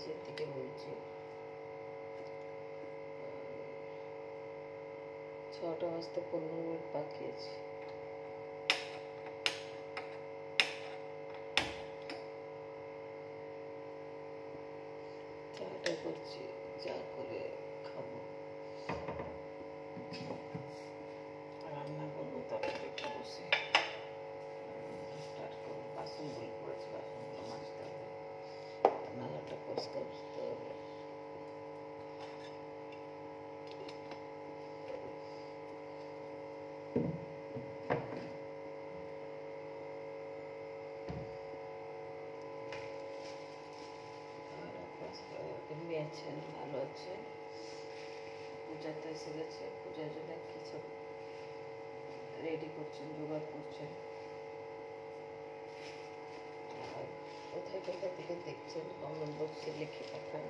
নিচের দিকে বলছি 6টা বাজতে 15 মিনিট বাকি আছে। চাটা করছি, চা করে খাবো, রান্না করবো, তারপরে একটু বসে স্টার্ট করবো। বাসনগুলো পড়েছে, বাসনগুলো মাজতে হবে, রান্নাঘরটা পরিষ্কার করতে হবে। এমনি আছেন, ভালো আছে। পূজাতে এসে গেছে, পূজার জন্য কিছু রেডি করছেন, জোগাড় করছেন। আর কোথায় কোথা থেকে দেখছেন কমেন্ট বক্সে লিখে পাঠান।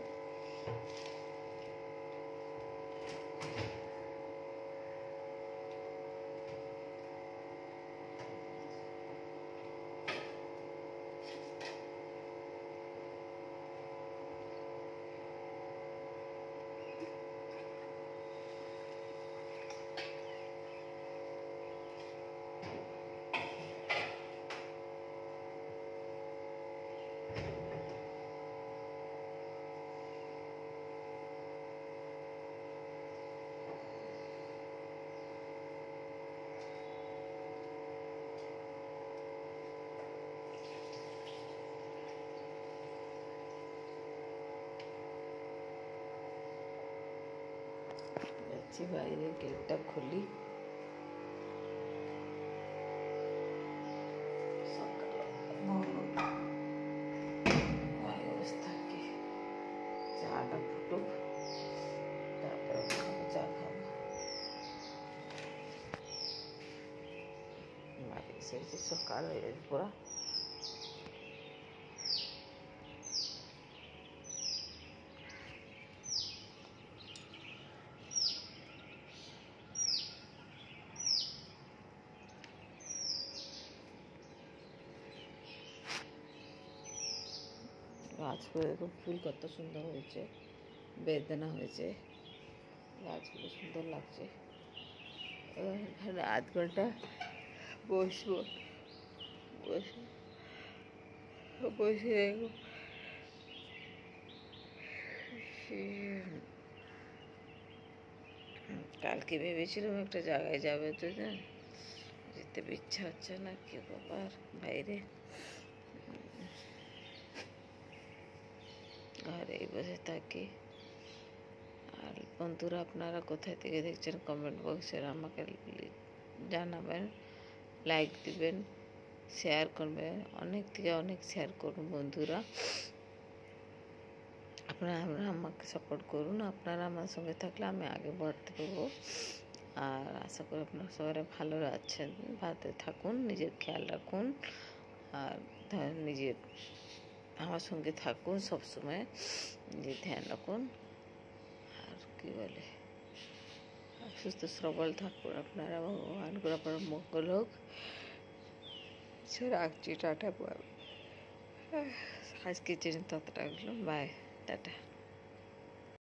যাচ্ছি বাইরে, গেটটা খুলি। অবস্থা কি, চাটা ফুটুক, তারপরে চা খাবো। বাড়ি এসেছি, সকাল হয়ে গেছে পুরা। গাছগুলো দেখুন, ফুল কত সুন্দর হয়েছে, বেদানা হয়েছে, গাছগুলো সুন্দর লাগছে। এখানে আধ ঘন্টা বসবো, বসে বসে দেখবো। কালকে ভেবেছিলাম একটা জায়গায় যাবে, তো যেতে ইচ্ছা হচ্ছে না, কি ব্যাপার বাইরে, ঘরেই বসে থাকি। আর বন্ধুরা, আপনারা কোথায় থেকে দেখছেন কমেন্ট বক্সে আমাকে জানাবেন, লাইক দিবেন, শেয়ার করবেন, অনেক থেকে অনেক শেয়ার করুন বন্ধুরা। আপনারা আমাকে সাপোর্ট করুন, আপনারা আমার সঙ্গে থাকলে আমি আগে বাড়তে পারবো। আর আশা করি আপনারা সবাই ভালো আছেন, ভালো থাকুন, নিজের খেয়াল রাখুন, আর নিজের আমার সঙ্গে থাকুন সবসময়, নিজের ধ্যান রাখুন। আর কি বলে, সুস্থ সবল থাকুন আপনারা, ভগবান করে আপনার মঙ্গল হোক। রাখছি, টাটা। আজকের জন্য ততটা, বাই, টাটা।